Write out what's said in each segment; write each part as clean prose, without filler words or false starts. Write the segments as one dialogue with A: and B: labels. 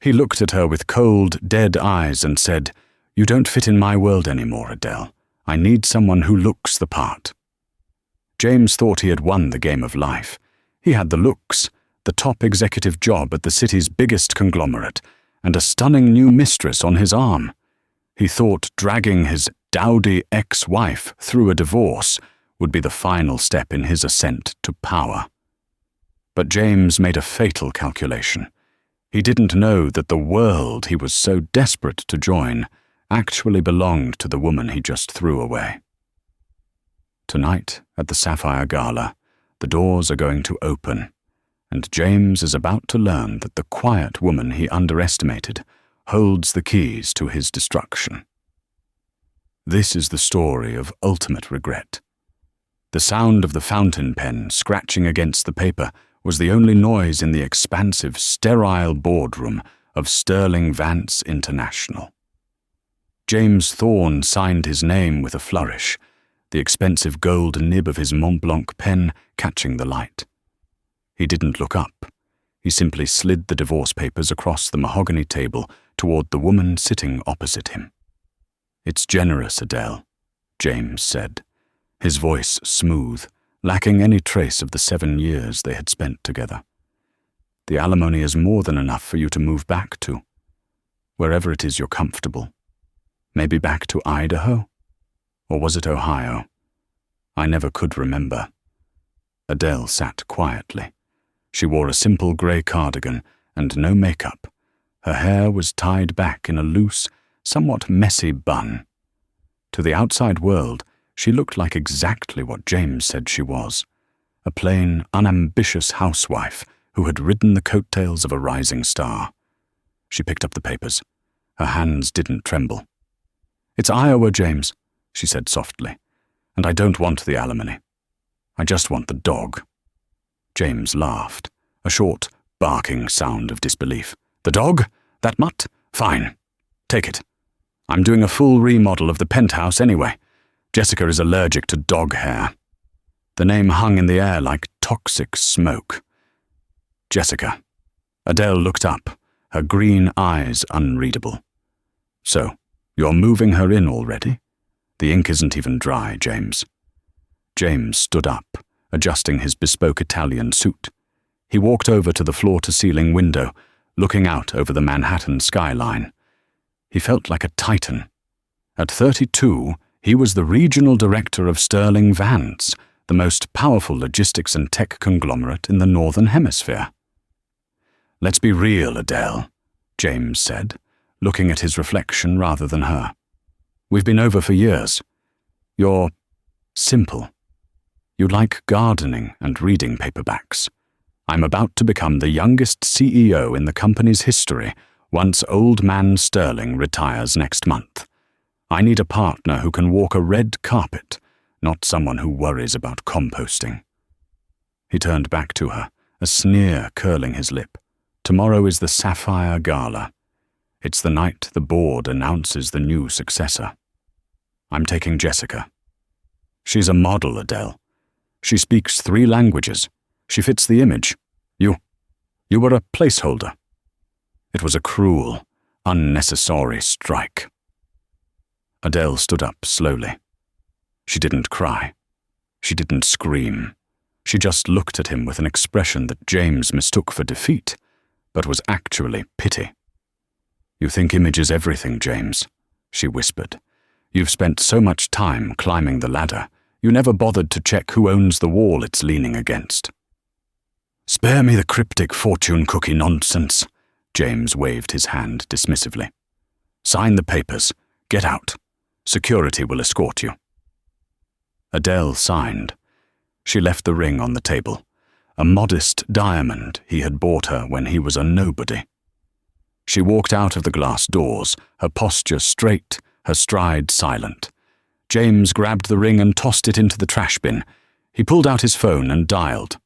A: He looked at her with cold, dead eyes and said, "You don't fit in my world anymore, Adele. I need someone who looks the part." James thought he had won the game of life. He had the looks, the top executive job at the city's biggest conglomerate, and a stunning new mistress on his arm. He thought dragging his dowdy ex-wife through a divorce would be the final step in his ascent to power. But James made a fatal calculation. He didn't know that the world he was so desperate to join actually belonged to the woman he just threw away. Tonight, at the Sapphire Gala, the doors are going to open, and James is about to learn that the quiet woman he underestimated holds the keys to his destruction. This is the story of ultimate regret. The sound of the fountain pen scratching against the paper was the only noise in the expansive, sterile boardroom of Sterling Vance International. James Thorne signed his name with a flourish, the expensive gold nib of his Mont Blanc pen catching the light. He didn't look up. He simply slid the divorce papers across the mahogany table toward the woman sitting opposite him. "It's generous, Adele," James said, his voice smooth, lacking any trace of the 7 years they had spent together. "The alimony is more than enough for you to move back to, wherever it is you're comfortable. Maybe back to Idaho? Or was it Ohio? I never could remember." Adele sat quietly. She wore a simple grey cardigan and no makeup. Her hair was tied back in a loose, somewhat messy bun. To the outside world, she looked like exactly what James said she was, a plain, unambitious housewife who had ridden the coattails of a rising star. She picked up the papers. Her hands didn't tremble. "It's Iowa, James," she said softly, "and I don't want the alimony. I just want the dog." James laughed, a short, barking sound of disbelief. "The dog? That mutt? Fine. Take it. I'm doing a full remodel of the penthouse anyway. Jessica is allergic to dog hair." The name hung in the air like toxic smoke. Jessica. Adele looked up, her green eyes unreadable. "So, you're moving her in already? The ink isn't even dry, James." James stood up, adjusting his bespoke Italian suit. He walked over to the floor-to-ceiling window, looking out over the Manhattan skyline. He felt like a titan. At 32, he was the regional director of Sterling Vance, the most powerful logistics and tech conglomerate in the Northern Hemisphere. "Let's be real, Adele," James said, looking at his reflection rather than her. "We've been over for years. You're simple. You like gardening and reading paperbacks. I'm about to become the youngest CEO in the company's history once Old Man Sterling retires next month. I need a partner who can walk a red carpet, not someone who worries about composting." He turned back to her, a sneer curling his lip. "Tomorrow is the Sapphire Gala. It's the night the board announces the new successor. I'm taking Jessica. She's a model, Adele. She speaks 3 languages. She fits the image. You were a placeholder." It was a cruel, unnecessary strike. Adele stood up slowly. She didn't cry. She didn't scream. She just looked at him with an expression that James mistook for defeat, but was actually pity. "You think image is everything, James," she whispered. "You've spent so much time climbing the ladder, you never bothered to check who owns the wall it's leaning against." "Spare me the cryptic fortune cookie nonsense," James waved his hand dismissively. "Sign the papers. Get out. Security will escort you." Adele signed. She left the ring on the table, a modest diamond he had bought her when he was a nobody. She walked out of the glass doors, her posture straight, her stride silent. James grabbed the ring and tossed it into the trash bin. He pulled out his phone and dialed.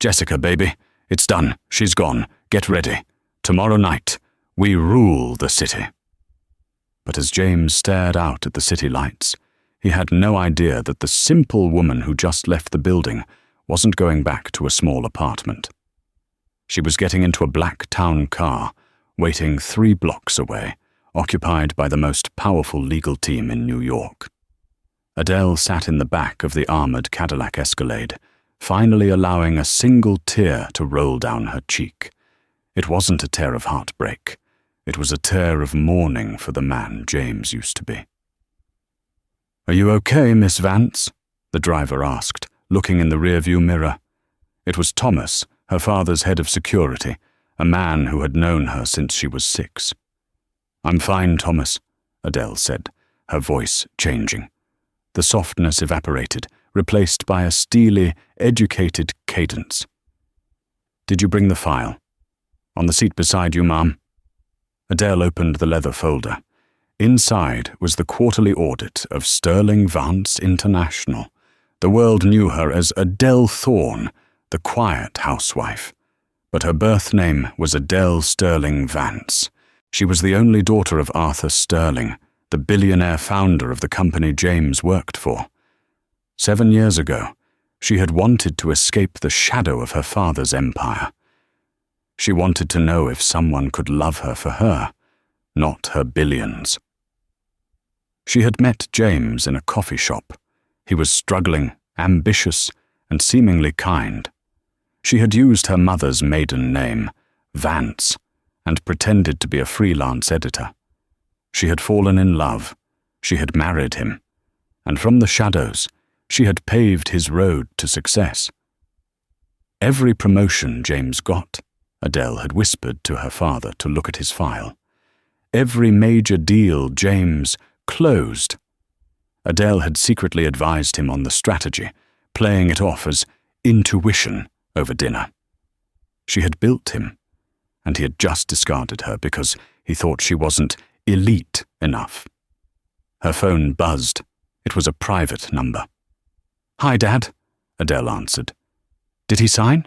A: "Jessica, baby, it's done. She's gone. Get ready. Tomorrow night, we rule the city." But as James stared out at the city lights, he had no idea that the simple woman who just left the building wasn't going back to a small apartment. She was getting into a black town car, waiting 3 blocks away, occupied by the most powerful legal team in New York. Adele sat in the back of the armored Cadillac Escalade, finally allowing a single tear to roll down her cheek. It wasn't a tear of heartbreak. It was a tear of mourning for the man James used to be. "Are you okay, Miss Vance?" the driver asked, looking in the rearview mirror. It was Thomas, her father's head of security, a man who had known her since she was 6. "I'm fine, Thomas," Adele said, her voice changing. The softness evaporated, replaced by a steely, educated cadence. "Did you bring the file?" "On the seat beside you, Ma'am." Adele opened the leather folder. Inside was the quarterly audit of Sterling Vance International. The world knew her as Adele Thorne, the quiet housewife. But her birth name was Adele Sterling Vance. She was the only daughter of Arthur Sterling, the billionaire founder of the company James worked for. 7 years ago, she had wanted to escape the shadow of her father's empire. She wanted to know if someone could love her for her, not her billions. She had met James in a coffee shop. He was struggling, ambitious, and seemingly kind. She had used her mother's maiden name, Vance, and pretended to be a freelance editor. She had fallen in love. She had married him. And from the shadows, she had paved his road to success. Every promotion James got, Adele had whispered to her father to look at his file. Every major deal James closed. Adele had secretly advised him on the strategy, playing it off as intuition over dinner. She had built him, and he had just discarded her because he thought she wasn't elite enough. Her phone buzzed. It was a private number. "Hi, Dad," Adele answered. "Did he sign?"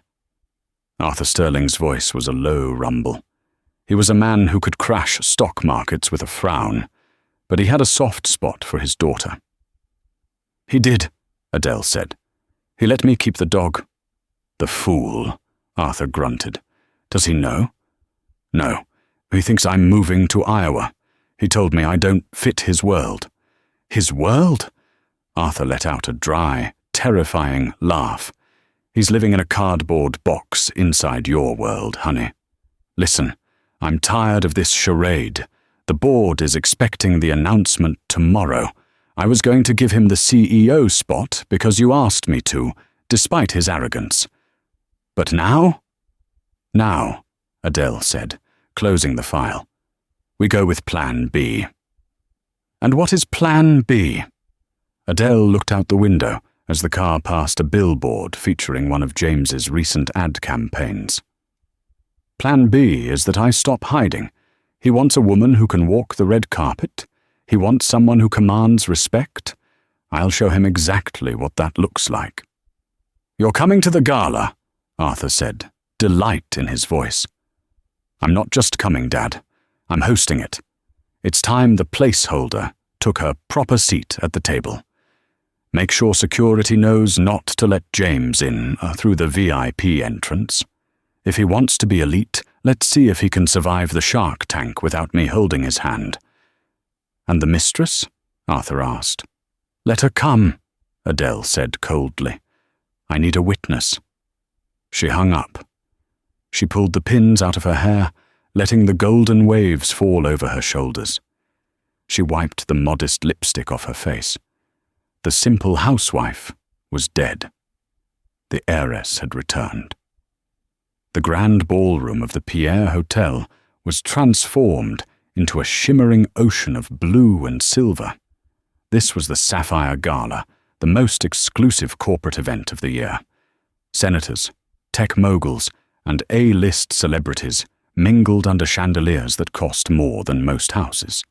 A: Arthur Sterling's voice was a low rumble. He was a man who could crash stock markets with a frown, but he had a soft spot for his daughter. "He did," Adele said. "He let me keep the dog." "The fool," Arthur grunted. "Does he know?" "No. He thinks I'm moving to Iowa. He told me I don't fit his world." "His world?" Arthur let out a dry, terrifying laugh. "He's living in a cardboard box inside your world, honey. Listen, I'm tired of this charade. The board is expecting the announcement tomorrow. I was going to give him the CEO spot because you asked me to, despite his arrogance. But now?" "Now," Adele said, closing the file. "We go with Plan B." "And what is Plan B?" Adele looked out the window as the car passed a billboard featuring one of James's recent ad campaigns. "Plan B is that I stop hiding. He wants a woman who can walk the red carpet. He wants someone who commands respect. I'll show him exactly what that looks like." "You're coming to the gala," Arthur said, delight in his voice. "I'm not just coming, Dad. I'm hosting it. It's time the placeholder took her proper seat at the table. Make sure security knows not to let James in through the VIP entrance. If he wants to be elite, let's see if he can survive the Shark Tank without me holding his hand." "And the mistress?" Arthur asked. "Let her come," Adele said coldly. "I need a witness." She hung up. She pulled the pins out of her hair, letting the golden waves fall over her shoulders. She wiped the modest lipstick off her face. The simple housewife was dead. The heiress had returned. The grand ballroom of the Pierre Hotel was transformed into a shimmering ocean of blue and silver. This was the Sapphire Gala, the most exclusive corporate event of the year. Senators, tech moguls, and A-list celebrities mingled under chandeliers that cost more than most houses.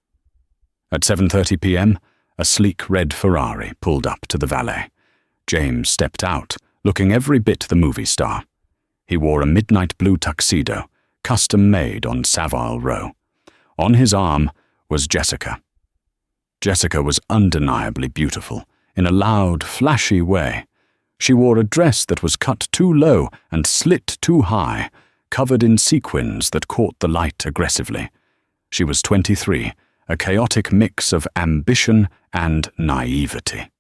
A: At 7:30 p.m., a sleek red Ferrari pulled up to the valet. James stepped out, looking every bit the movie star. He wore a midnight blue tuxedo, custom-made on Savile Row. On his arm was Jessica. Jessica was undeniably beautiful, in a loud, flashy way. She wore a dress that was cut too low and slit too high, covered in sequins that caught the light aggressively. She was 23, a chaotic mix of ambition and naivety.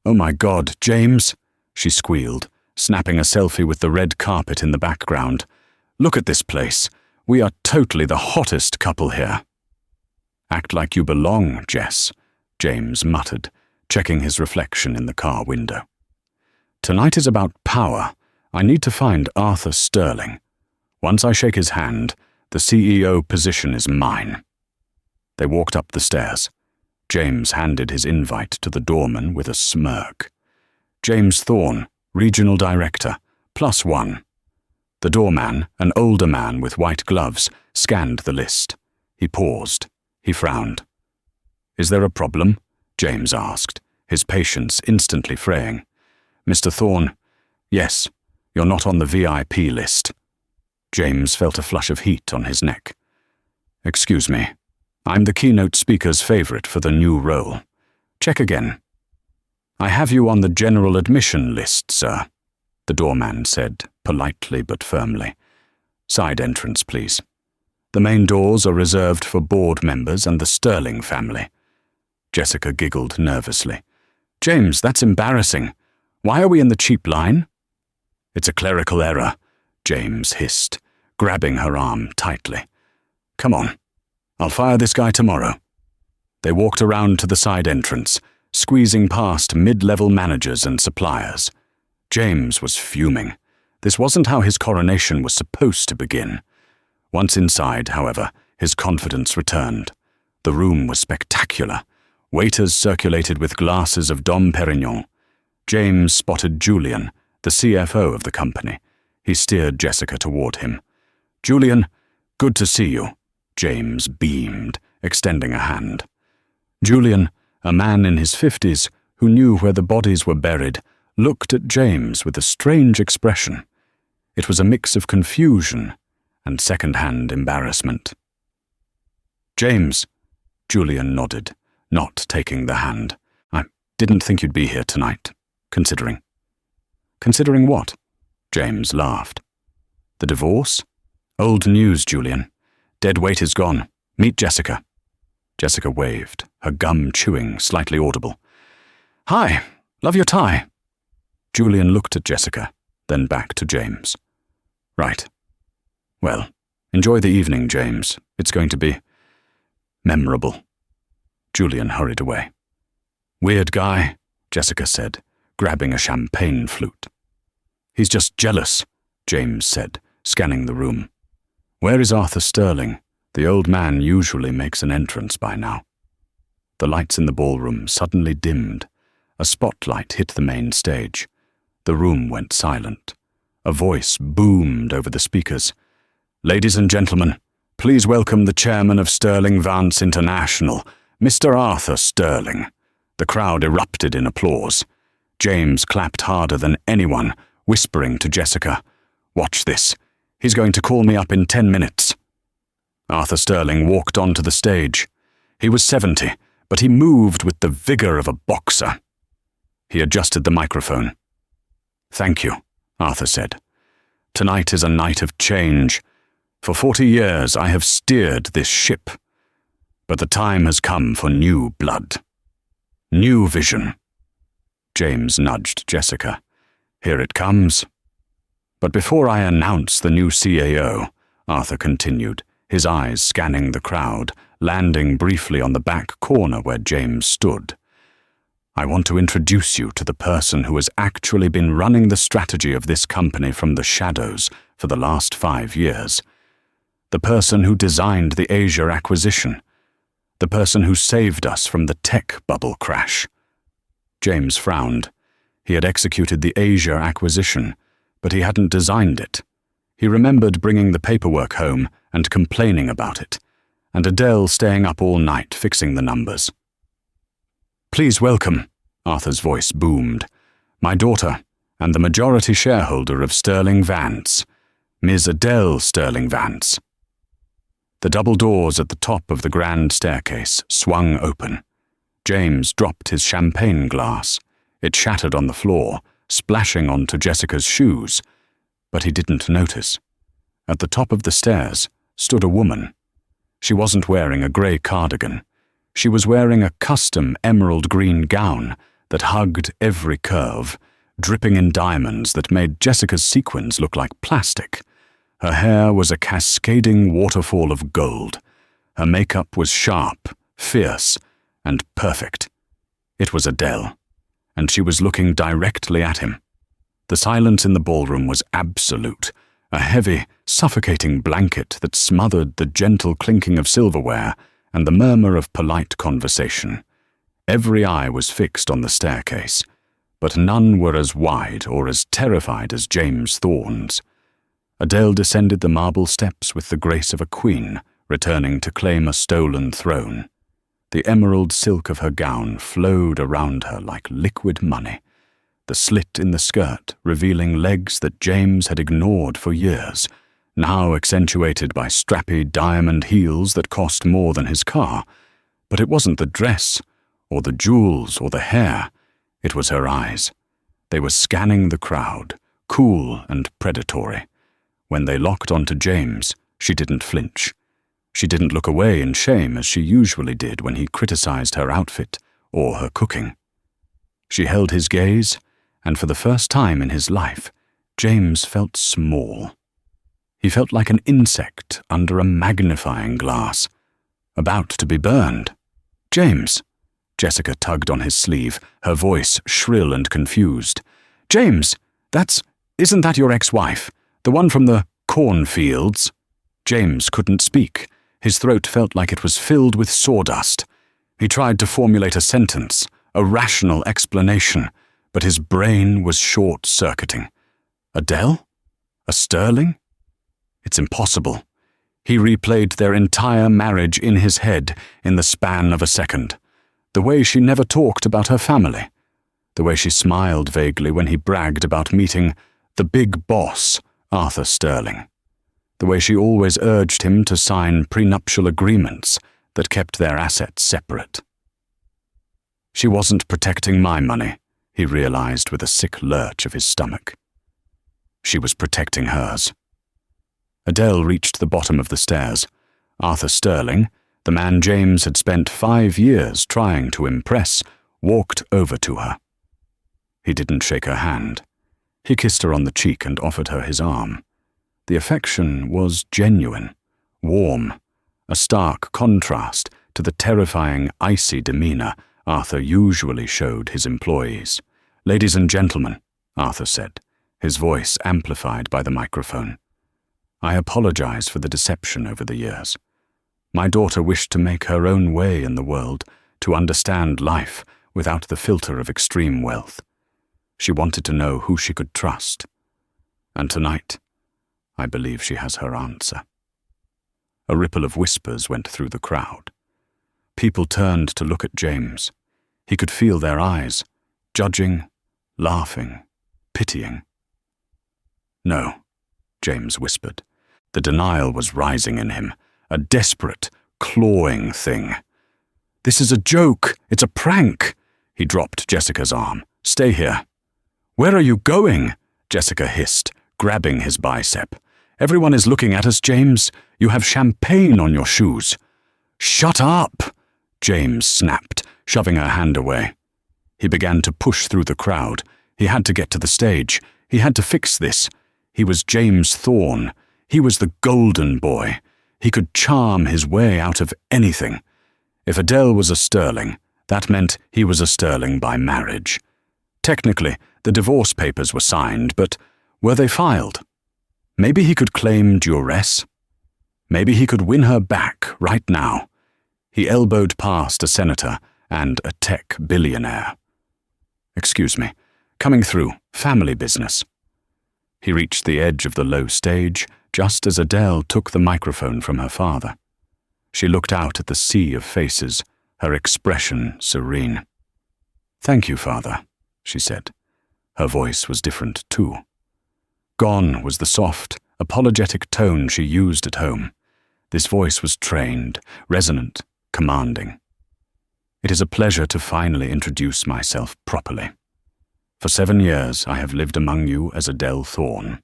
A: "Oh my God, James," she squealed, snapping a selfie with the red carpet in the background. "Look at this place. We are totally the hottest couple here." "Act like you belong, Jess," James muttered, checking his reflection in the car window. "Tonight is about power. I need to find Arthur Sterling. Once I shake his hand, the CEO position is mine." They walked up the stairs. James handed his invite to the doorman with a smirk. "James Thorne, Regional Director, +1. The doorman, an older man with white gloves, scanned the list. He paused. He frowned. "Is there a problem?" James asked, his patience instantly fraying. "Mr. Thorne, yes, you're not on the VIP list." James felt a flush of heat on his neck. "Excuse me, I'm the keynote speaker's favorite for the new role. Check again." "I have you on the general admission list, sir," the doorman said, politely but firmly. "Side entrance, please. The main doors are reserved for board members and the Sterling family." Jessica giggled nervously. "James, that's embarrassing. Why are we in the cheap line?" "It's a clerical error," James hissed, grabbing her arm tightly. "Come on. I'll fire this guy tomorrow." They walked around to the side entrance, squeezing past mid-level managers and suppliers. James was fuming. This wasn't how his coronation was supposed to begin. Once inside, however, his confidence returned. The room was spectacular. Waiters circulated with glasses of Dom Perignon. James spotted Julian, the CFO of the company. He steered Jessica toward him. "Julian, good to see you," James beamed, extending a hand. Julian, a man in his 50s, who knew where the bodies were buried, looked at James with a strange expression. It was a mix of confusion and second-hand embarrassment. "James," Julian nodded, not taking the hand. "I didn't think you'd be here tonight, considering." "Considering what?" James laughed. "The divorce? Old news, Julian. Dead weight is gone. Meet Jessica." Jessica waved, her gum chewing, slightly audible. "Hi, love your tie." Julian looked at Jessica, then back to James. "Right. Well, enjoy the evening, James. It's going to be memorable." Julian hurried away. "Weird guy," Jessica said, grabbing a champagne flute. "He's just jealous," James said, scanning the room. "Where is Arthur Sterling? The old man usually makes an entrance by now." The lights in the ballroom suddenly dimmed. A spotlight hit the main stage. The room went silent. A voice boomed over the speakers. "Ladies and gentlemen, please welcome the chairman of Sterling Vance International, Mr. Arthur Sterling." The crowd erupted in applause. James clapped harder than anyone, whispering to Jessica, "Watch this. He's going to call me up in 10 minutes." Arthur Sterling walked onto the stage. He was 70, but he moved with the vigor of a boxer. He adjusted the microphone. "Thank you," Arthur said. "Tonight is a night of change. For 40 years I have steered this ship. But the time has come for new blood. New vision." James nudged Jessica. "Here it comes." "But before I announce the new CAO," Arthur continued, his eyes scanning the crowd, landing briefly on the back corner where James stood, "I want to introduce you to the person who has actually been running the strategy of this company from the shadows for the last 5 years. The person who designed the Asia acquisition. The person who saved us from the tech bubble crash." James frowned. He had executed the Asia acquisition, but he hadn't designed it. He remembered bringing the paperwork home and complaining about it, and Adele staying up all night fixing the numbers. "Please welcome," Arthur's voice boomed, "my daughter and the majority shareholder of Sterling Vance, Ms. Adele Sterling Vance." The double doors at the top of the grand staircase swung open. James dropped his champagne glass. It shattered on the floor, splashing onto Jessica's shoes, but he didn't notice. At the top of the stairs stood a woman. She wasn't wearing a grey cardigan. She was wearing a custom emerald green gown that hugged every curve, dripping in diamonds that made Jessica's sequins look like plastic. Her hair was a cascading waterfall of gold. Her makeup was sharp, fierce, and perfect. It was Adele, and she was looking directly at him. The silence in the ballroom was absolute, a heavy, suffocating blanket that smothered the gentle clinking of silverware and the murmur of polite conversation. Every eye was fixed on the staircase, but none were as wide or as terrified as James Thorne's. Adele descended the marble steps with the grace of a queen, returning to claim a stolen throne. The emerald silk of her gown flowed around her like liquid money, the slit in the skirt revealing legs that James had ignored for years, now accentuated by strappy diamond heels that cost more than his car. But it wasn't the dress, or the jewels, or the hair. It was her eyes. They were scanning the crowd, cool and predatory. When they locked onto James, she didn't flinch. She didn't look away in shame as she usually did when he criticized her outfit or her cooking. She held his gaze, and for the first time in his life, James felt small. He felt like an insect under a magnifying glass, about to be burned. "James!" Jessica tugged on his sleeve, her voice shrill and confused. "James! Isn't that your ex-wife? The one from the cornfields?" James couldn't speak. His throat felt like it was filled with sawdust. He tried to formulate a sentence, a rational explanation, but his brain was short-circuiting. Adele? A Sterling? It's impossible. He replayed their entire marriage in his head in the span of a second. The way she never talked about her family. The way she smiled vaguely when he bragged about meeting the big boss, Arthur Sterling. The way she always urged him to sign prenuptial agreements that kept their assets separate. She wasn't protecting my money, he realized with a sick lurch of his stomach. She was protecting hers. Adele reached the bottom of the stairs. Arthur Sterling, the man James had spent 5 years trying to impress, walked over to her. He didn't shake her hand. He kissed her on the cheek and offered her his arm. The affection was genuine, warm, a stark contrast to the terrifying, icy demeanor Arthur usually showed his employees. "Ladies and gentlemen," Arthur said, his voice amplified by the microphone. "I apologize for the deception over the years. My daughter wished to make her own way in the world, to understand life without the filter of extreme wealth. She wanted to know who she could trust. And tonight, I believe she has her answer." A ripple of whispers went through the crowd. People turned to look at James. He could feel their eyes, judging, laughing, pitying. "No," James whispered. The denial was rising in him, a desperate, clawing thing. "This is a joke. It's a prank." He dropped Jessica's arm. "Stay here." "Where are you going?" Jessica hissed, grabbing his bicep. "Everyone is looking at us, James. You have champagne on your shoes." "Shut up!" James snapped, shoving her hand away. He began to push through the crowd. He had to get to the stage. He had to fix this. He was James Thorne. He was the golden boy. He could charm his way out of anything. If Adele was a Sterling, that meant he was a Sterling by marriage. Technically, the divorce papers were signed, but were they filed? Maybe he could claim duress. Maybe he could win her back right now. He elbowed past a senator and a tech billionaire. "Excuse me, coming through, family business." He reached the edge of the low stage just as Adele took the microphone from her father. She looked out at the sea of faces, her expression serene. "Thank you, Father," she said. Her voice was different, too. Gone was the soft, apologetic tone she used at home. This voice was trained, resonant, commanding. "It is a pleasure to finally introduce myself properly. For 7 years I have lived among you as Adele Thorne.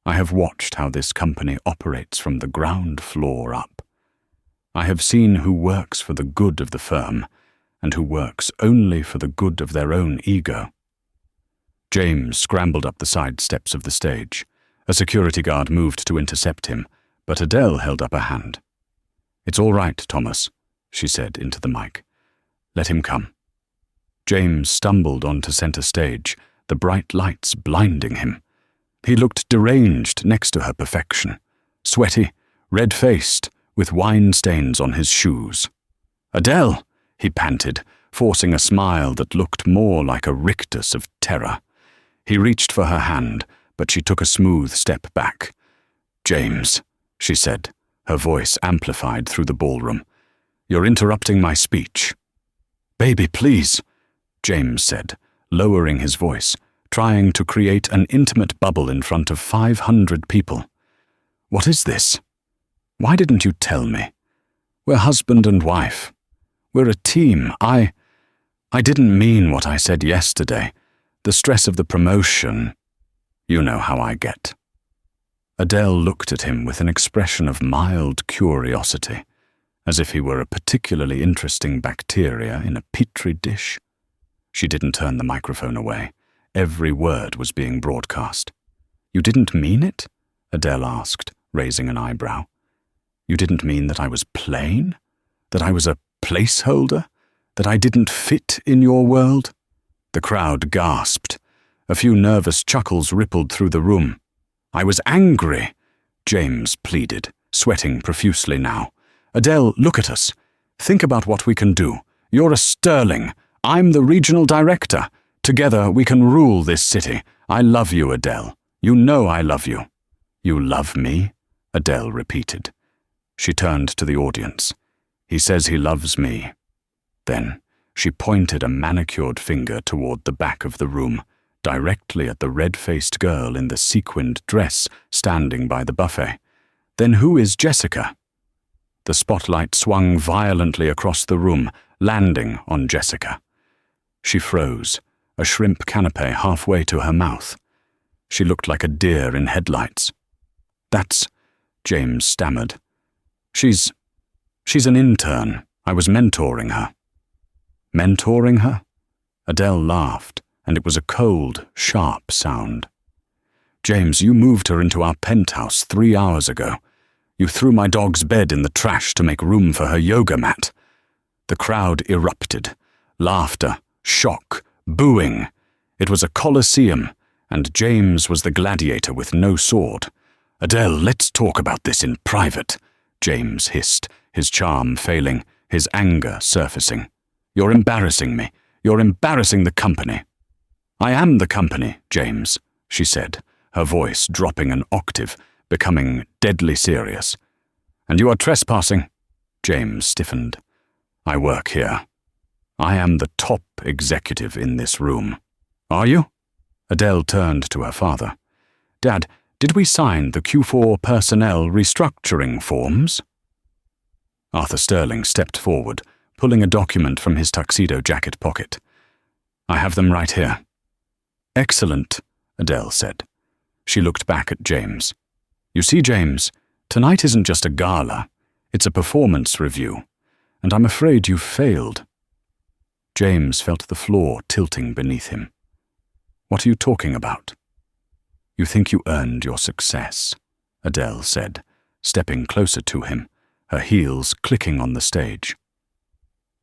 A: I have watched how this company operates from the ground floor up. I have seen who works for the good of the firm and who works only for the good of their own ego. James scrambled up the side steps of the stage. A security guard moved to intercept him, but Adele held up a hand. "It's all right, Thomas," she said into the mic. "Let him come." James stumbled onto center stage, the bright lights blinding him. He looked deranged next to her perfection, sweaty, red-faced, with wine stains on his shoes. "Adele!" he panted, forcing a smile that looked more like a rictus of terror. He reached for her hand, but she took a smooth step back. "James," she said, her voice amplified through the ballroom, "you're interrupting my speech." "Baby, please," James said, lowering his voice, trying to create an intimate bubble in front of 500 people. "What is this? Why didn't you tell me? We're husband and wife. We're a team. I didn't mean what I said yesterday. The stress of the promotion. You know how I get." Adele looked at him with an expression of mild curiosity, as if he were a particularly interesting bacteria in a petri dish. She didn't turn the microphone away. Every word was being broadcast. "You didn't mean it?" Adele asked, raising an eyebrow. "You didn't mean that I was plain? That I was a placeholder? That I didn't fit in your world?" The crowd gasped. A few nervous chuckles rippled through the room. "I was angry," James pleaded, sweating profusely now. "Adele, look at us. Think about what we can do. You're a sterling. I'm the regional director. Together we can rule this city. I love you, Adele. You know I love you." "You love me?" Adele repeated. She turned to the audience. "He says he loves me." Then she pointed a manicured finger toward the back of the room, directly at the red-faced girl in the sequined dress standing by the buffet. "Then who is Jessica?" The spotlight swung violently across the room, landing on Jessica. She froze, a shrimp canapé halfway to her mouth. She looked like a deer in headlights. "That's," James stammered. She's an intern. I was mentoring her." "Mentoring her?" Adele laughed, and it was a cold, sharp sound. "James, you moved her into our penthouse 3 hours ago. You threw my dog's bed in the trash to make room for her yoga mat." The crowd erupted. Laughter, shock, booing. It was a coliseum, and James was the gladiator with no sword. "Adele, let's talk about this in private," James hissed, his charm failing, his anger surfacing. "You're embarrassing me. You're embarrassing the company." "I am the company, James," she said, her voice dropping an octave, becoming deadly serious. "And you are trespassing." James stiffened. "I work here. I am the top executive in this room." "Are you?" Adele turned to her father. "Dad, did we sign the Q4 personnel restructuring forms?" Arthur Sterling stepped forward, pulling a document from his tuxedo jacket pocket. "I have them right here." "Excellent," Adele said. She looked back at James. "You see, James, tonight isn't just a gala. It's a performance review, and I'm afraid you've failed." James felt the floor tilting beneath him. "What are you talking about?" "You think you earned your success," Adele said, stepping closer to him, her heels clicking on the stage.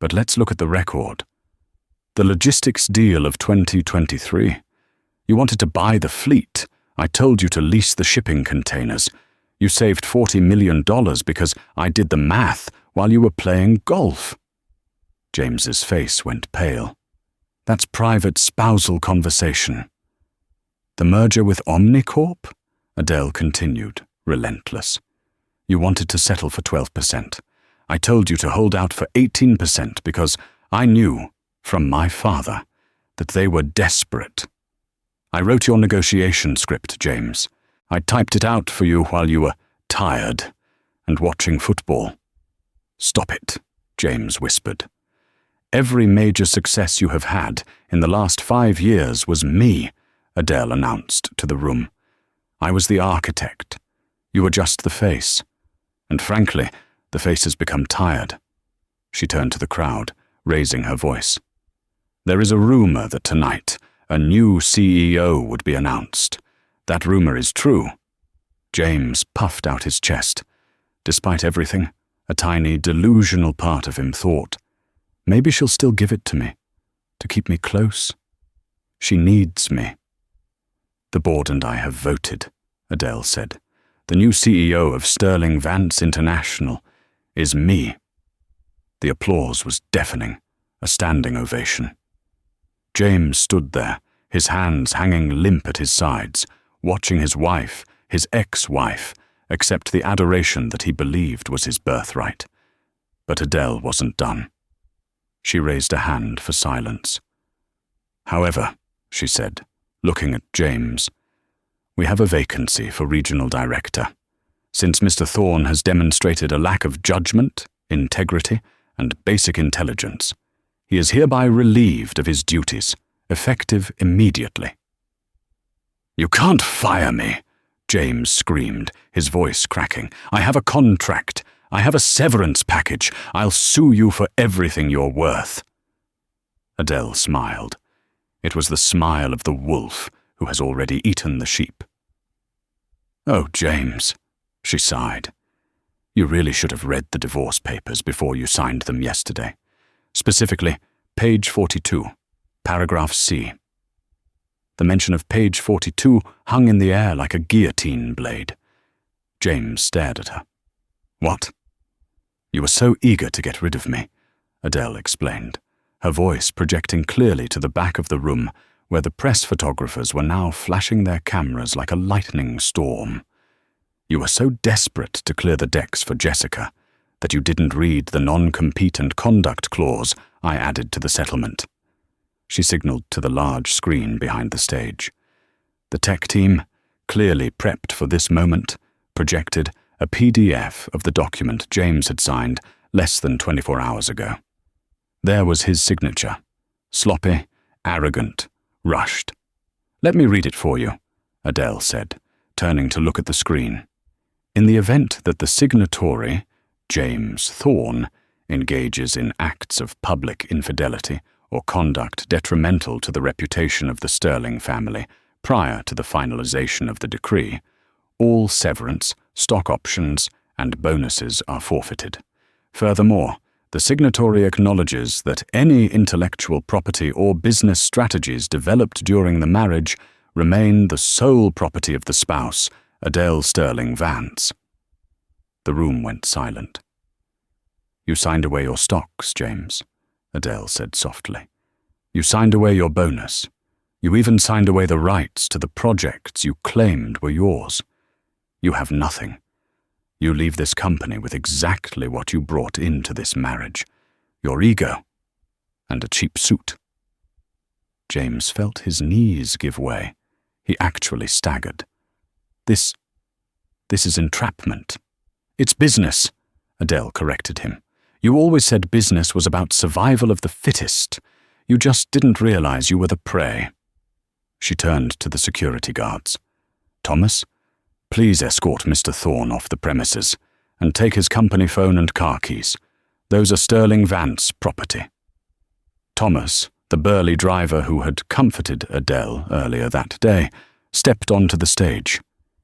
A: "But let's look at the record. The logistics deal of 2023. You wanted to buy the fleet. I told you to lease the shipping containers. You saved $40 million because I did the math while you were playing golf." James's face went pale. "That's private spousal conversation." "The merger with Omnicorp?" Adele continued, relentless. "You wanted to settle for 12%. I told you to hold out for 18% because I knew, from my father, that they were desperate. I wrote your negotiation script, James. I typed it out for you while you were tired and watching football." "Stop it," James whispered. "Every major success you have had in the last 5 years was me," Adele announced to the room. I was the architect. You were just the face. And frankly, the face has become tired." She turned to the crowd, raising her voice. "There is a rumor that tonight a new CEO would be announced. That rumor is true." James puffed out his chest. Despite everything, a tiny, delusional part of him thought, maybe she'll still give it to me, to keep me close. She needs me. "The board and I have voted," Adele said. "The new CEO of Sterling Vance International is me." The applause was deafening, a standing ovation. James stood there, his hands hanging limp at his sides, watching his wife, his ex-wife, accept the adoration that he believed was his birthright. But Adele wasn't done. She raised a hand for silence. "However," she said, looking at James, "we have a vacancy for regional director. Since Mr. Thorne has demonstrated a lack of judgment, integrity, and basic intelligence, he is hereby relieved of his duties, effective immediately." "You can't fire me," James screamed, his voice cracking. "I have a contract. I have a severance package. I'll sue you for everything you're worth." Adele smiled. It was the smile of the wolf who has already eaten the sheep. "Oh, James," she sighed. "You really should have read the divorce papers before you signed them yesterday. Specifically, page 42, paragraph C. The mention of page 42 hung in the air like a guillotine blade. James stared at her. "What?" "You were so eager to get rid of me," Adele explained, her voice projecting clearly to the back of the room where the press photographers were now flashing their cameras like a lightning storm. "You were so desperate to clear the decks for Jessica that you didn't read the non-compete and conduct clause I added to the settlement." She signaled to the large screen behind the stage. The tech team, clearly prepped for this moment, projected a PDF of the document James had signed less than 24 hours ago. There was his signature, sloppy, arrogant, rushed. "Let me read it for you," Adele said, turning to look at the screen. "In the event that the signatory, James Thorne, engages in acts of public infidelity or conduct detrimental to the reputation of the Sterling family prior to the finalization of the decree, all severance, stock options, and bonuses are forfeited. Furthermore, the signatory acknowledges that any intellectual property or business strategies developed during the marriage remain the sole property of the spouse, Adele Sterling Vance." The room went silent. "You signed away your stocks, James," Adele said softly. "You signed away your bonus. You even signed away the rights to the projects you claimed were yours. You have nothing. You leave this company with exactly what you brought into this marriage, your ego, and a cheap suit." James felt his knees give way. He actually staggered. This is entrapment." "It's business," Adele corrected him. "You always said business was about survival of the fittest. You just didn't realize you were the prey." She turned to the security guards. "Thomas, please escort Mr. Thorne off the premises and take his company phone and car keys. Those are Sterling Vance property." Thomas, the burly driver who had comforted Adele earlier that day, stepped onto the stage.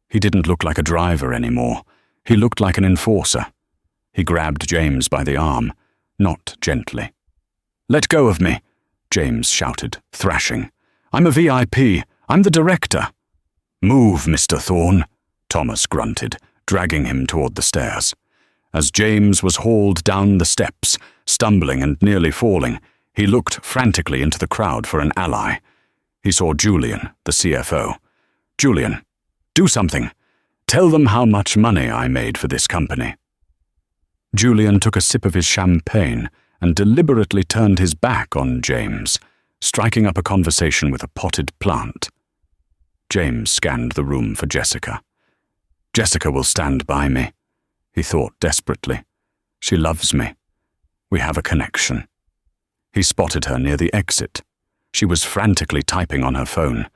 A: He didn't look like a driver anymore. He looked like an enforcer. He grabbed James by the arm, not gently. "Let go of me," James shouted, thrashing. "I'm a VIP. I'm the director." "Move, Mr. Thorne," Thomas grunted, dragging him toward the stairs. As James was hauled down the steps, stumbling and nearly falling, he looked frantically into the crowd for an ally. He saw Julian, the CFO. "Julian, do something. Tell them how much money I made for this company." Julian took a sip of his champagne and deliberately turned his back on James, striking up a conversation with a potted plant. James scanned the room for Jessica. "Jessica will stand by me," he thought desperately. "She loves me. We have a connection." He spotted her near the exit. She was frantically typing on her phone.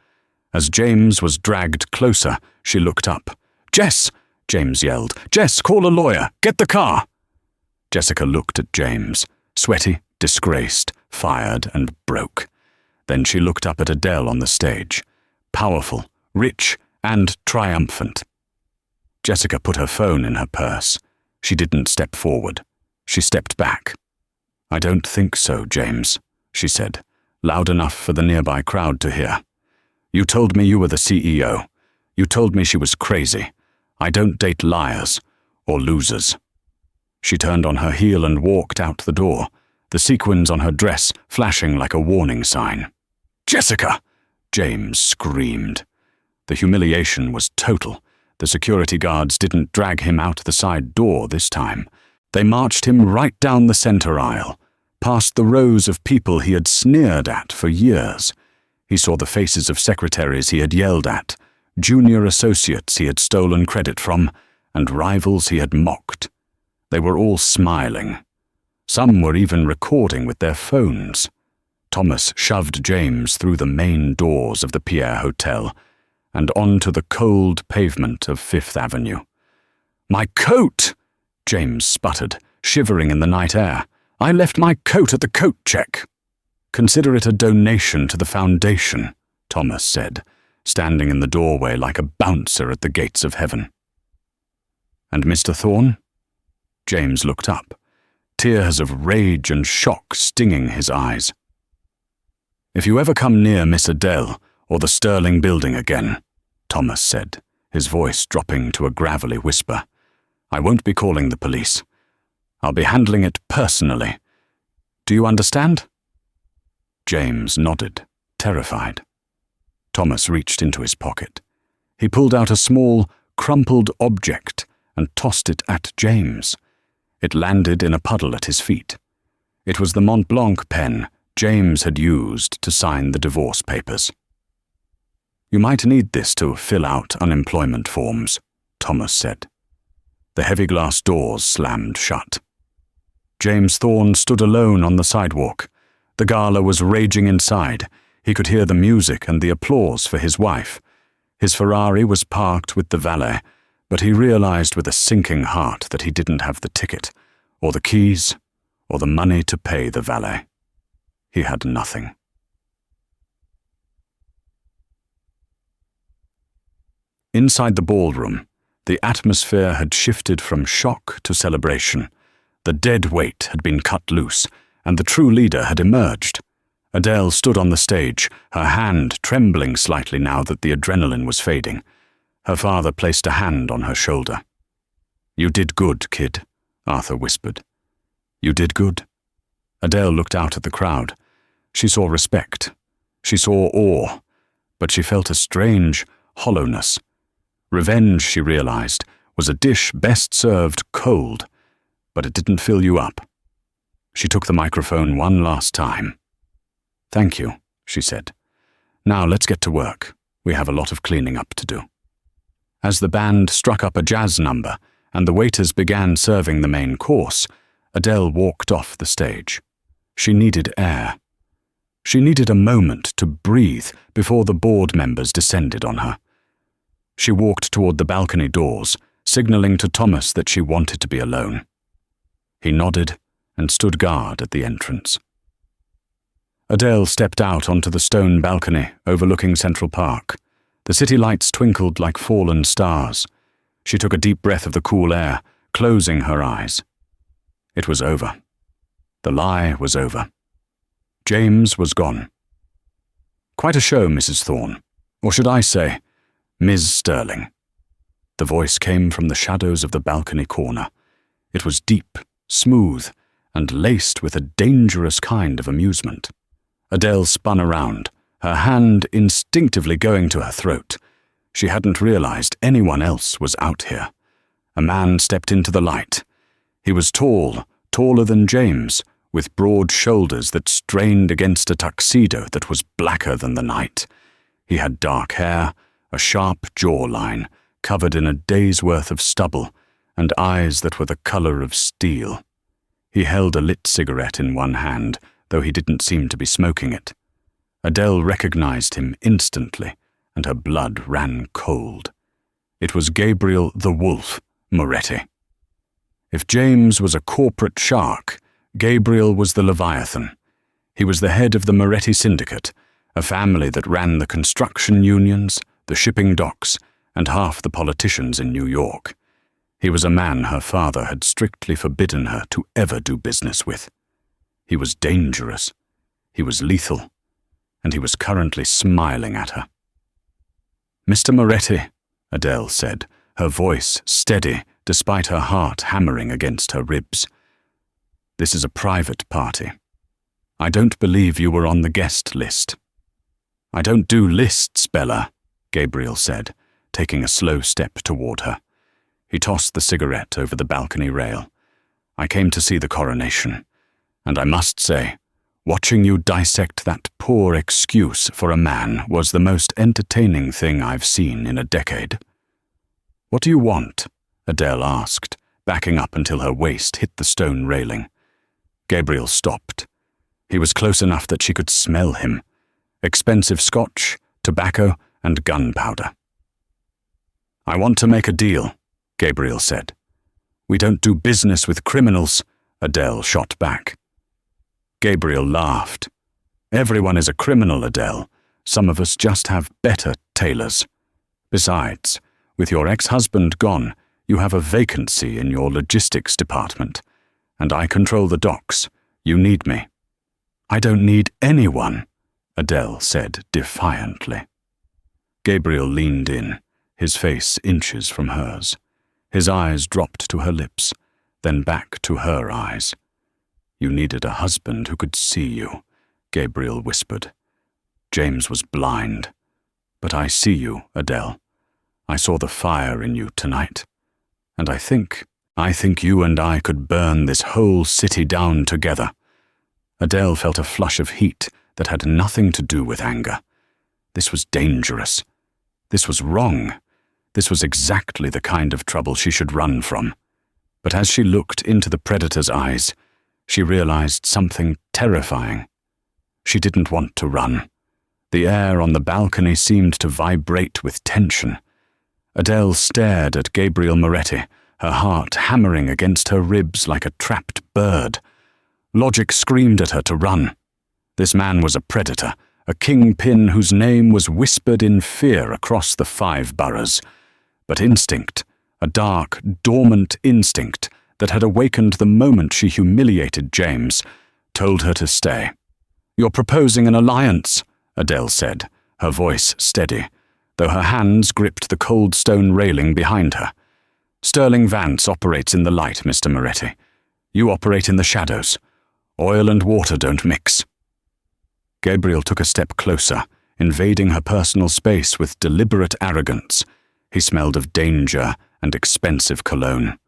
A: As James was dragged closer, she looked up. "Jess!" James yelled. "Jess, call a lawyer! Get the car!" Jessica looked at James, sweaty, disgraced, fired, and broke. Then she looked up at Adele on the stage, powerful, rich, and triumphant. Jessica put her phone in her purse. She didn't step forward. She stepped back. "I don't think so, James," she said, loud enough for the nearby crowd to hear. "You told me you were the CEO. You told me she was crazy. I don't date liars or losers." She turned on her heel and walked out the door, the sequins on her dress flashing like a warning sign. "Jessica!" James screamed. The humiliation was total. The security guards didn't drag him out the side door this time. They marched him right down the center aisle, past the rows of people he had sneered at for years. He saw the faces of secretaries he had yelled at, junior associates he had stolen credit from, and rivals he had mocked. They were all smiling. Some were even recording with their phones. Thomas shoved James through the main doors of the Pierre Hotel and onto the cold pavement of Fifth Avenue. "My coat!" James sputtered, shivering in the night air. "I left my coat at the coat check." "Consider it a donation to the foundation," Thomas said, standing in the doorway like a bouncer at the gates of heaven. "And Mr. Thorne?" James looked up, tears of rage and shock stinging his eyes. "If you ever come near Miss Adele or the Sterling building again," Thomas said, his voice dropping to a gravelly whisper, "I won't be calling the police. I'll be handling it personally. Do you understand?" James nodded, terrified. Thomas reached into his pocket. He pulled out a small, crumpled object and tossed it at James. It landed in a puddle at his feet. It was the Mont Blanc pen James had used to sign the divorce papers. "You might need this to fill out unemployment forms," Thomas said. The heavy glass doors slammed shut. James Thorne stood alone on the sidewalk. The gala was raging inside. He could hear the music and the applause for his wife. His Ferrari was parked with the valet, but he realized with a sinking heart that he didn't have the ticket, or the keys, or the money to pay the valet. He had nothing. Inside the ballroom, the atmosphere had shifted from shock to celebration. The dead weight had been cut loose, and the true leader had emerged. Adele stood on the stage, her hand trembling slightly now that the adrenaline was fading. Her father placed a hand on her shoulder. "You did good, kid," Arthur whispered. "You did good." Adele looked out at the crowd. She saw respect. She saw awe, but she felt a strange hollowness. Revenge, she realized, was a dish best served cold, but it didn't fill you up. She took the microphone one last time. "Thank you," she said. "Now let's get to work. We have a lot of cleaning up to do." As the band struck up a jazz number and the waiters began serving the main course, Adele walked off the stage. She needed air. She needed a moment to breathe before the board members descended on her. She walked toward the balcony doors, signaling to Thomas that she wanted to be alone. He nodded and stood guard at the entrance. Adele stepped out onto the stone balcony overlooking Central Park. The city lights twinkled like fallen stars. She took a deep breath of the cool air, closing her eyes. It was over. The lie was over. James was gone. "Quite a show, Mrs. Thorne. Or should I say, Ms. Sterling." The voice came from the shadows of the balcony corner. It was deep, smooth, and laced with a dangerous kind of amusement. Adele spun around, her hand instinctively going to her throat. She hadn't realized anyone else was out here. A man stepped into the light. He was tall, taller than James, with broad shoulders that strained against a tuxedo that was blacker than the night. He had dark hair, a sharp jawline, covered in a day's worth of stubble, and eyes that were the color of steel. He held a lit cigarette in one hand, though he didn't seem to be smoking it. Adele recognized him instantly and her blood ran cold. It was Gabriel the Wolf Moretti. If James was a corporate shark, Gabriel was the Leviathan. He was the head of the Moretti Syndicate, a family that ran the construction unions, the shipping docks, and half the politicians in New York. He was a man her father had strictly forbidden her to ever do business with. He was dangerous. He was lethal. And he was currently smiling at her. "Mr. Moretti," Adele said, her voice steady despite her heart hammering against her ribs. "This is a private party. I don't believe you were on the guest list." "I don't do lists, Bella," Gabriel said, taking a slow step toward her. He tossed the cigarette over the balcony rail. "I came to see the coronation, and I must say, watching you dissect that poor excuse for a man was the most entertaining thing I've seen in a decade." "What do you want?" Adele asked, backing up until her waist hit the stone railing. Gabriel stopped. He was close enough that she could smell him. Expensive scotch, tobacco, and gunpowder. "I want to make a deal," Gabriel said. "We don't do business with criminals," Adele shot back. Gabriel laughed. "Everyone is a criminal, Adele. Some of us just have better tailors. Besides, with your ex-husband gone, you have a vacancy in your logistics department, and I control the docks. You need me." "I don't need anyone," Adele said defiantly. Gabriel leaned in, his face inches from hers. His eyes dropped to her lips, then back to her eyes. "You needed a husband who could see you," Gabriel whispered. "James was blind. But I see you, Adele. I saw the fire in you tonight. And I think you and I could burn this whole city down together." Adele felt a flush of heat that had nothing to do with anger. This was dangerous. This was wrong. This was exactly the kind of trouble she should run from. But as she looked into the predator's eyes, she realized something terrifying. She didn't want to run. The air on the balcony seemed to vibrate with tension. Adele stared at Gabriel Moretti, her heart hammering against her ribs like a trapped bird. Logic screamed at her to run. This man was a predator, a kingpin whose name was whispered in fear across the 5 boroughs. But instinct, a dark, dormant instinct that had awakened the moment she humiliated James, told her to stay. "You're proposing an alliance," Adele said, her voice steady, though her hands gripped the cold stone railing behind her. "Sterling Vance operates in the light, Mr. Moretti. You operate in the shadows. Oil and water don't mix." Gabriel took a step closer, invading her personal space with deliberate arrogance. He smelled of danger and expensive cologne.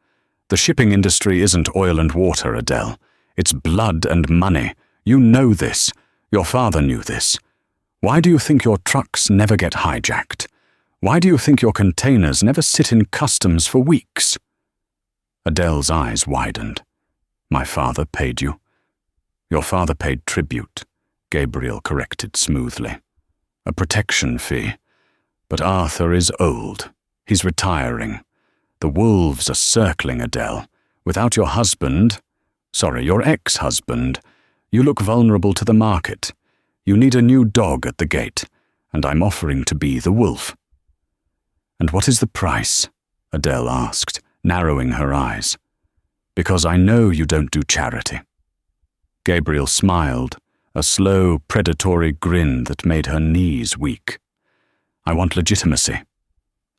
A: "The shipping industry isn't oil and water, Adele. It's blood and money. You know this. Your father knew this. Why do you think your trucks never get hijacked? Why do you think your containers never sit in customs for weeks?" Adele's eyes widened. "My father paid you." "Your father paid tribute," Gabriel corrected smoothly. "A protection fee. But Arthur is old. He's retiring. The wolves are circling, Adele. Without your your ex-husband, you look vulnerable to the market. You need a new dog at the gate, and I'm offering to be the wolf." "And what is the price?" Adele asked, narrowing her eyes. "Because I know you don't do charity." Gabriel smiled, a slow, predatory grin that made her knees weak. "I want legitimacy.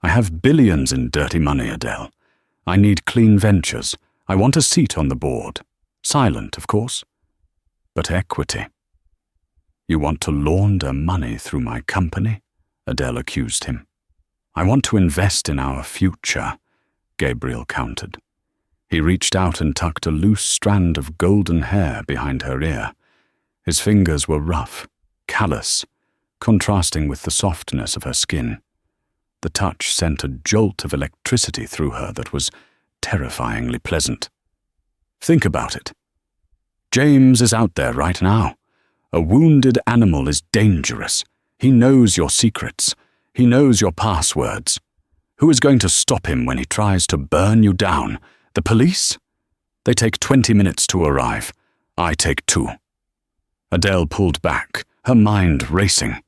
A: I have billions in dirty money, Adele. I need clean ventures. I want a seat on the board. Silent, of course. But equity." "You want to launder money through my company?" Adele accused him. "I want to invest in our future," Gabriel countered. He reached out and tucked a loose strand of golden hair behind her ear. His fingers were rough, callous, contrasting with the softness of her skin. The touch sent a jolt of electricity through her that was terrifyingly pleasant. "Think about it. James is out there right now. A wounded animal is dangerous. He knows your secrets. He knows your passwords. Who is going to stop him when he tries to burn you down? The police? They take 20 minutes to arrive. I take 2. Adele pulled back, her mind racing.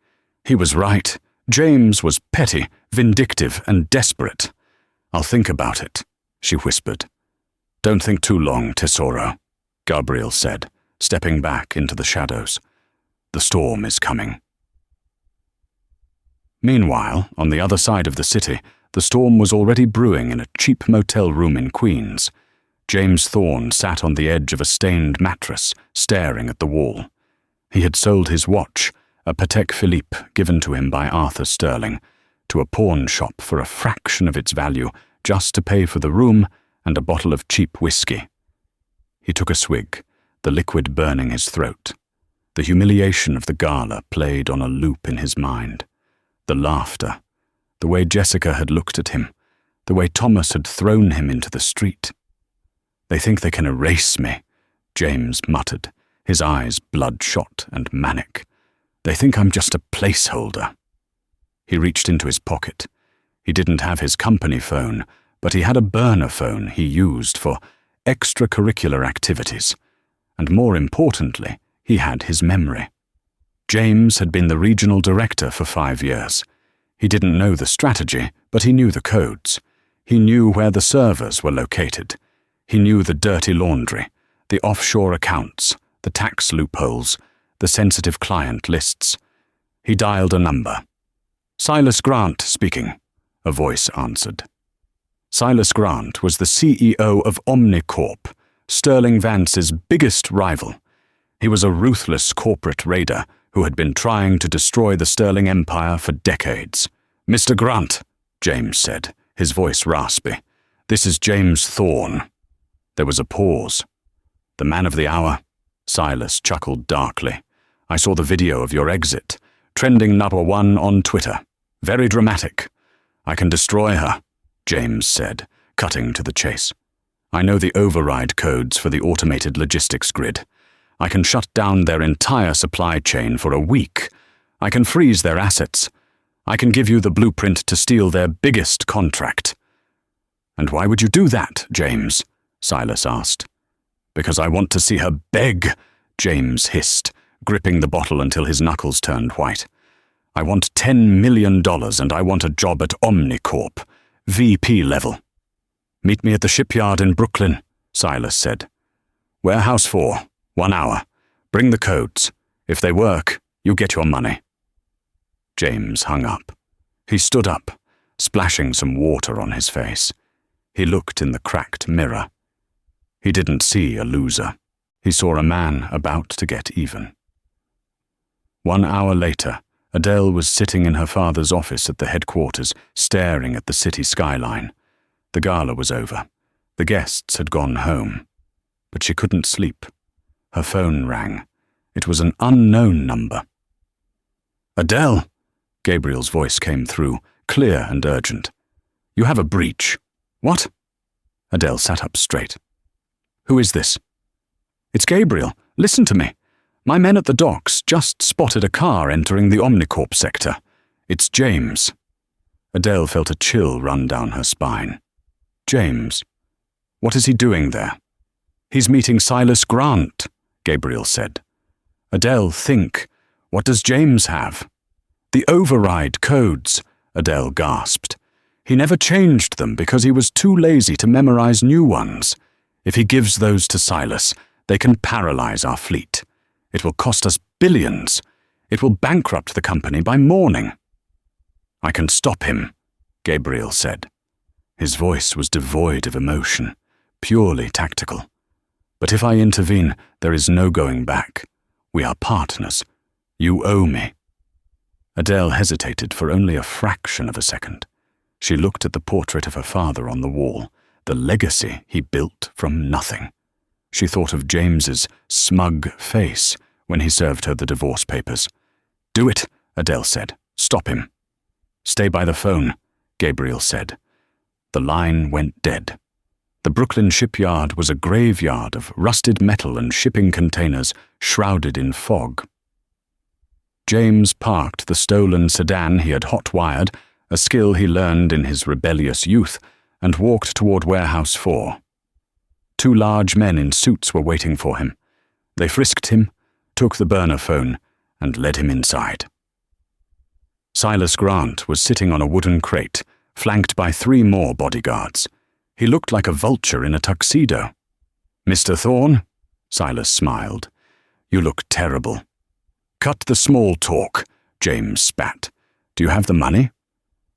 A: He was right. James was petty, vindictive, and desperate. I'll think about it, she whispered. Don't think too long, Tesoro, Gabriel said, stepping back into the shadows. The storm is coming. Meanwhile, on the other side of the city, the storm was already brewing in a cheap motel room in Queens. James Thorne sat on the edge of a stained mattress, staring at the wall. He had sold his watch, a Patek Philippe given to him by Arthur Sterling, to a pawn shop for a fraction of its value, just to pay for the room and a bottle of cheap whiskey. He took a swig, the liquid burning his throat. The humiliation of the gala played on a loop in his mind. The laughter, the way Jessica had looked at him, the way Thomas had thrown him into the street. They think they can erase me, James muttered, his eyes bloodshot and manic. They think I'm just a placeholder. He reached into his pocket. He didn't have his company phone, but he had a burner phone he used for extracurricular activities. And more importantly, he had his memory. James had been the regional director for 5 years. He didn't know the strategy, but he knew the codes. He knew where the servers were located. He knew the dirty laundry, the offshore accounts, the tax loopholes, the sensitive client lists. He dialed a number. Silas Grant speaking, a voice answered. Silas Grant was the CEO of Omnicorp, Sterling Vance's biggest rival. He was a ruthless corporate raider who had been trying to destroy the Sterling Empire for decades. Mr. Grant, James said, his voice raspy. This is James Thorne. There was a pause. The man of the hour? Silas chuckled darkly. I saw the video of your exit, trending #1 on Twitter. Very dramatic. I can destroy her, James said, cutting to the chase. I know the override codes for the automated logistics grid. I can shut down their entire supply chain for a week. I can freeze their assets. I can give you the blueprint to steal their biggest contract. And why would you do that, James? Silas asked. Because I want to see her beg, James hissed, gripping the bottle until his knuckles turned white. I want $10 million and I want a job at Omnicorp, VP level. Meet me at the shipyard in Brooklyn, Silas said. Warehouse 4, 1 hour. Bring the codes. If they work, you get your money. James hung up. He stood up, splashing some water on his face. He looked in the cracked mirror. He didn't see a loser. He saw a man about to get even. 1 hour later, Adele was sitting in her father's office at the headquarters, staring at the city skyline. The gala was over. The guests had gone home. But she couldn't sleep. Her phone rang. It was an unknown number. Adele, Gabriel's voice came through, clear and urgent. You have a breach. What? Adele sat up straight. Who is this? It's Gabriel. Listen to me. My men at the docks just spotted a car entering the Omnicorp sector. It's James. Adele felt a chill run down her spine. James? What is he doing there? He's meeting Silas Grant, Gabriel said. Adele, think. What does James have? The override codes, Adele gasped. He never changed them because he was too lazy to memorize new ones. If he gives those to Silas, they can paralyze our fleet. It will cost us billions. It will bankrupt the company by morning. I can stop him, Gabriel said. His voice was devoid of emotion, purely tactical. But if I intervene, there is no going back. We are partners. You owe me. Adele hesitated for only a fraction of a second. She looked at the portrait of her father on the wall, the legacy he built from nothing. She thought of James's smug face when he served her the divorce papers. Do it, Adele said. Stop him. Stay by the phone, Gabriel said. The line went dead. The Brooklyn shipyard was a graveyard of rusted metal and shipping containers shrouded in fog. James parked the stolen sedan he had hot-wired, a skill he learned in his rebellious youth, and walked toward Warehouse 4. 2 large men in suits were waiting for him. They frisked him, took the burner phone, and led him inside. Silas Grant was sitting on a wooden crate, flanked by 3 more bodyguards. He looked like a vulture in a tuxedo. "Mr. Thorne?" Silas smiled. "You look terrible." "Cut the small talk," James spat. "Do you have the money?"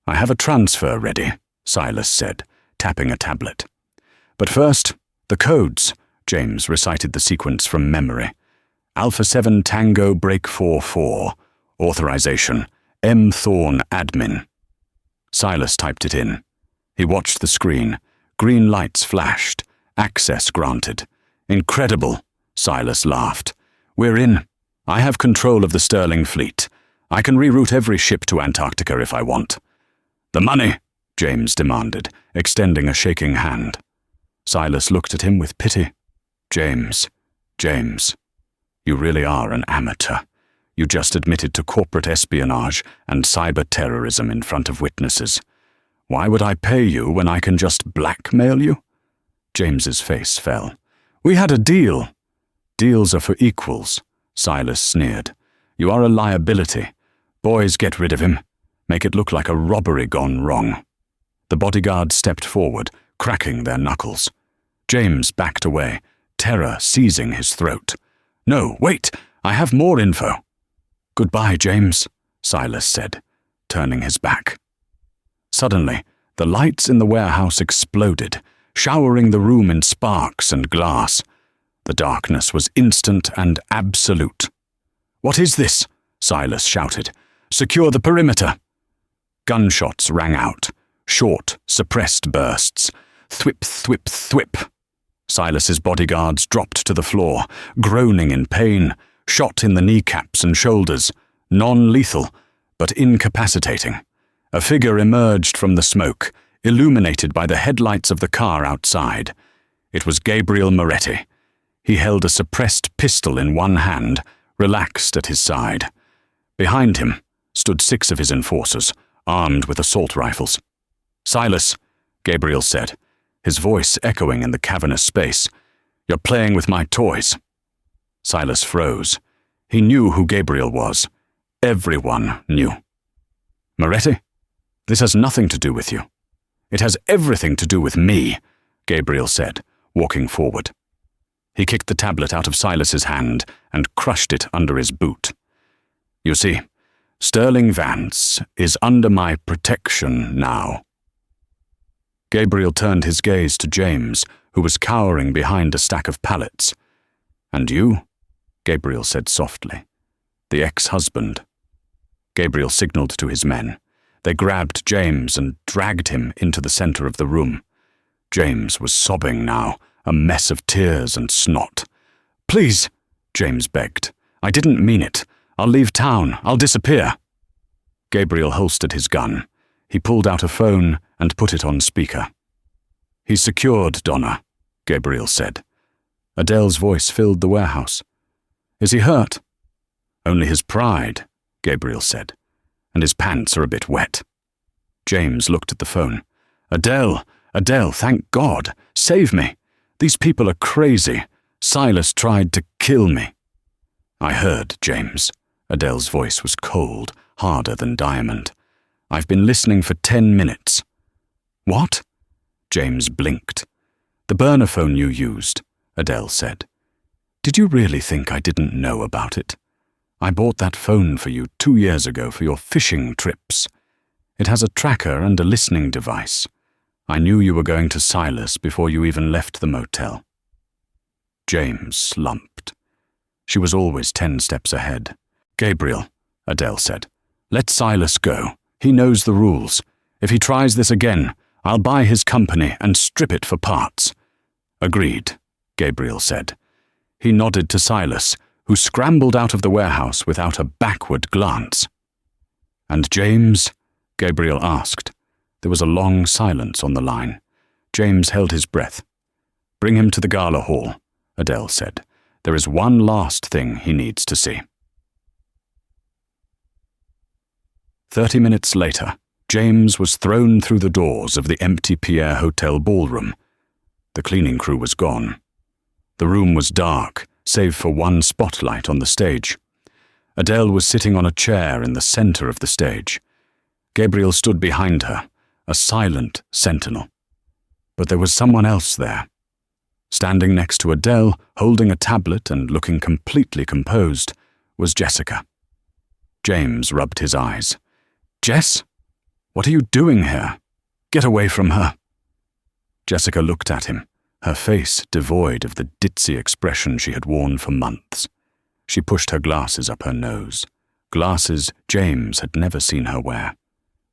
A: "I have a transfer ready," Silas said, tapping a tablet. "But first, the codes," James recited the sequence from memory. Alpha 7 Tango Break 44. Authorization, M. Thorne Admin. Silas typed it in. He watched the screen. Green lights flashed. Access granted. "Incredible," Silas laughed. "We're in. I have control of the Sterling fleet. I can reroute every ship to Antarctica if I want." "The money," James demanded, extending a shaking hand. Silas looked at him with pity. James, you really are an amateur. You just admitted to corporate espionage and cyber-terrorism in front of witnesses. Why would I pay you when I can just blackmail you?" James's face fell. "We had a deal." "Deals are for equals," Silas sneered. "You are a liability. Boys, get rid of him. Make it look like a robbery gone wrong." The bodyguards stepped forward, cracking their knuckles. James backed away, terror seizing his throat. "No, wait! I have more info." "Goodbye, James," Silas said, turning his back. Suddenly, the lights in the warehouse exploded, showering the room in sparks and glass. The darkness was instant and absolute. "What is this?" Silas shouted. "Secure the perimeter." Gunshots rang out, short, suppressed bursts. Thwip, thwip, thwip. Silas's bodyguards dropped to the floor, groaning in pain, shot in the kneecaps and shoulders, non-lethal, but incapacitating. A figure emerged from the smoke, illuminated by the headlights of the car outside. It was Gabriel Moretti. He held a suppressed pistol in one hand, relaxed at his side. Behind him stood 6 of his enforcers, armed with assault rifles. "Silas," Gabriel said, his voice echoing in the cavernous space, "you're playing with my toys." Silas froze. He knew who Gabriel was. Everyone knew. "Moretti, this has nothing to do with you." "It has everything to do with me," Gabriel said, walking forward. He kicked the tablet out of Silas's hand and crushed it under his boot. "You see, Sterling Vance is under my protection now." Gabriel turned his gaze to James, who was cowering behind a stack of pallets. "And you?" Gabriel said softly. "The ex-husband." Gabriel signaled to his men. They grabbed James and dragged him into the center of the room. James was sobbing now, a mess of tears and snot. "Please," James begged. "I didn't mean it. I'll leave town. I'll disappear." Gabriel holstered his gun. He pulled out a phone and put it on speaker. "He's secured, Donna," Gabriel said. Adele's voice filled the warehouse. "Is he hurt?" "Only his pride," Gabriel said, "and his pants are a bit wet." James looked at the phone. Adele, thank God. Save me. These people are crazy. Silas tried to kill me." "I heard, James." Adele's voice was cold, harder than diamond. "I've been listening for 10 minutes. "What?" James blinked. "The burner phone you used," Adele said. "Did you really think I didn't know about it? I bought that phone for you 2 years ago for your fishing trips. It has a tracker and a listening device. I knew you were going to Silas before you even left the motel." James slumped. She was always 10 steps ahead. "Gabriel," Adele said, "let Silas go. He knows the rules. If he tries this again, I'll buy his company and strip it for parts." "Agreed," Gabriel said. He nodded to Silas, who scrambled out of the warehouse without a backward glance. "And James?" Gabriel asked. There was a long silence on the line. James held his breath. "Bring him to the Gala hall," Adele said. "There is one last thing he needs to see." 30 minutes later, James was thrown through the doors of the empty Pierre Hotel ballroom. The cleaning crew was gone. The room was dark, save for one spotlight on the stage. Adele was sitting on a chair in the center of the stage. Gabriel stood behind her, a silent sentinel. But there was someone else there. Standing next to Adele, holding a tablet and looking completely composed, was Jessica. James rubbed his eyes. "Jess? What are you doing here? Get away from her." Jessica looked at him, her face devoid of the ditzy expression she had worn for months. She pushed her glasses up her nose, glasses James had never seen her wear.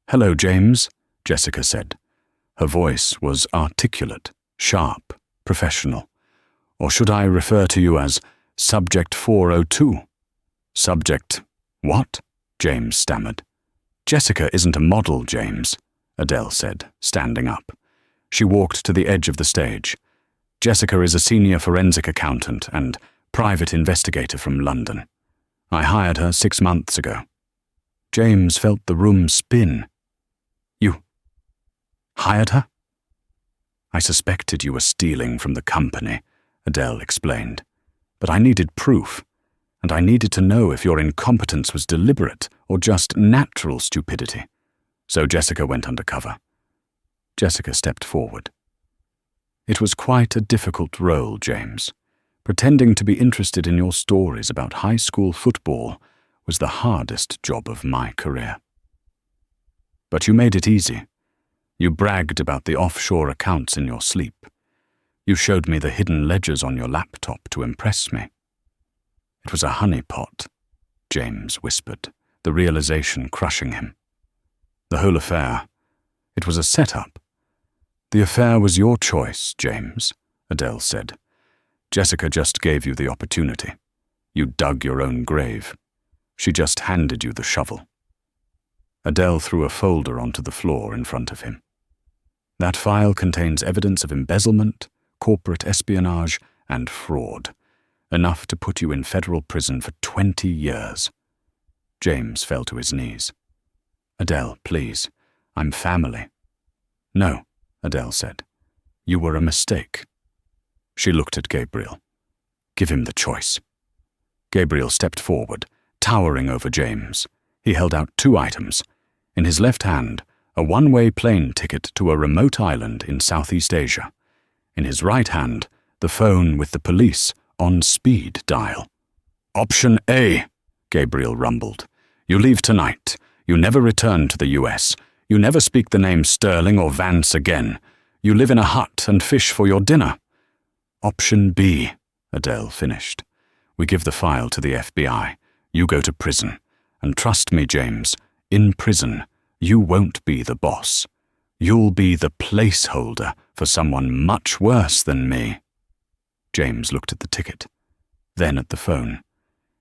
A: "Hello, James," Jessica said. Her voice was articulate, sharp, professional. "Or should I refer to you as Subject 402? "Subject what?" James stammered. "Jessica isn't a model, James," Adele said, standing up. She walked to the edge of the stage. "Jessica is a senior forensic accountant and private investigator from London. I hired her 6 months ago." James felt the room spin. "You hired her?" "I suspected you were stealing from the company," Adele explained. "But I needed proof, and I needed to know if your incompetence was deliberate or just natural stupidity. So Jessica went undercover." Jessica stepped forward. "It was quite a difficult role, James. Pretending to be interested in your stories about high school football was the hardest job of my career. But you made it easy. You bragged about the offshore accounts in your sleep. You showed me the hidden ledgers on your laptop to impress me." "It was a honeypot," James whispered, the realization crushing him. "The whole affair, it was a setup." "The affair was your choice, James," Adele said. "Jessica just gave you the opportunity. You dug your own grave. She just handed you the shovel." Adele threw a folder onto the floor in front of him. "That file contains evidence of embezzlement, corporate espionage, and fraud, enough to put you in federal prison for 20 years. James fell to his knees. "Adele, please, I'm family." "No," Adele said. "You were a mistake." She looked at Gabriel. "Give him the choice." Gabriel stepped forward, towering over James. He held out 2 items. In his left hand, a one-way plane ticket to a remote island in Southeast Asia. In his right hand, the phone with the police on speed dial. "Option A," Gabriel rumbled. "You leave tonight. You never return to the US. You never speak the name Sterling or Vance again. You live in a hut and fish for your dinner." "Option B," Adele finished. "We give the file to the FBI. You go to prison. And trust me, James, in prison, you won't be the boss. You'll be the placeholder for someone much worse than me." James looked at the ticket, then at the phone.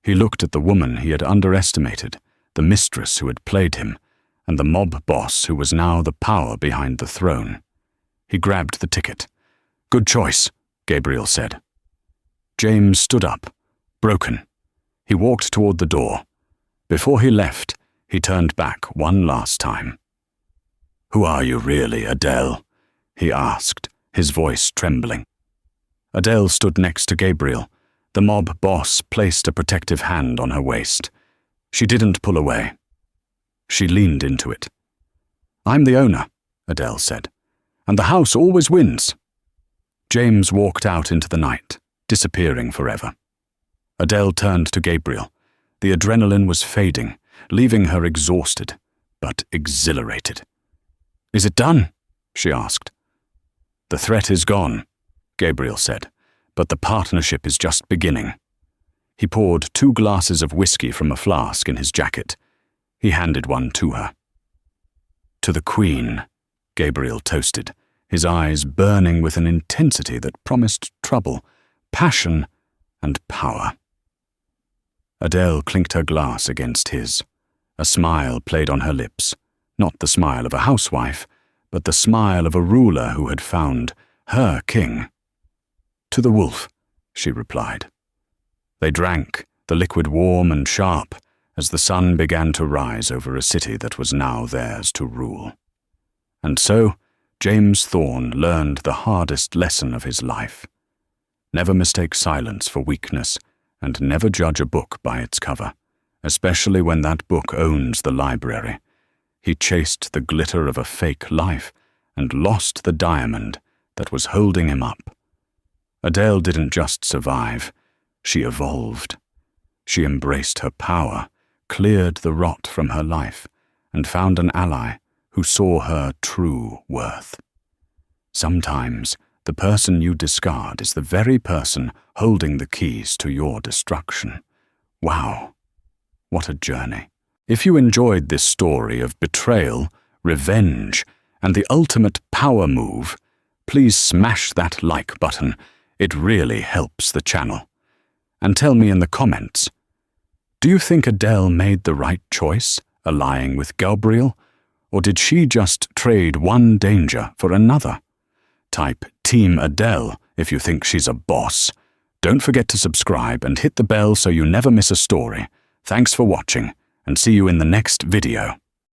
A: He looked at the woman he had underestimated, the mistress who had played him, and the mob boss who was now the power behind the throne. He grabbed the ticket. "Good choice," Gabriel said. James stood up, broken. He walked toward the door. Before he left, he turned back one last time. "Who are you really, Adele?" he asked, his voice trembling. Adele stood next to Gabriel. The mob boss placed a protective hand on her waist. She didn't pull away. She leaned into it. "I'm the owner," Adele said, "and the house always wins." James walked out into the night, disappearing forever. Adele turned to Gabriel. The adrenaline was fading, leaving her exhausted, but exhilarated. "Is it done?" she asked. "The threat is gone," Gabriel said, "but the partnership is just beginning." He poured 2 glasses of whiskey from a flask in his jacket. He handed one to her. "To the Queen," Gabriel toasted, his eyes burning with an intensity that promised trouble, passion, and power. Adele clinked her glass against his. A smile played on her lips, not the smile of a housewife, but the smile of a ruler who had found her king. "To the wolf," she replied. They drank, the liquid warm and sharp, as the sun began to rise over a city that was now theirs to rule. And so, James Thorne learned the hardest lesson of his life. Never mistake silence for weakness, and never judge a book by its cover, especially when that book owns the library. He chased the glitter of a fake life and lost the diamond that was holding him up. Adele didn't just survive, she evolved. She embraced her power, cleared the rot from her life, and found an ally who saw her true worth. Sometimes, the person you discard is the very person holding the keys to your destruction. Wow, what a journey. If you enjoyed this story of betrayal, revenge, and the ultimate power move, please smash that like button. It really helps the channel. And tell me in the comments, do you think Adele made the right choice, allying with Gabriel, or did she just trade one danger for another? Type Team Adele if you think she's a boss. Don't forget to subscribe and hit the bell so you never miss a story. Thanks for watching, and see you in the next video.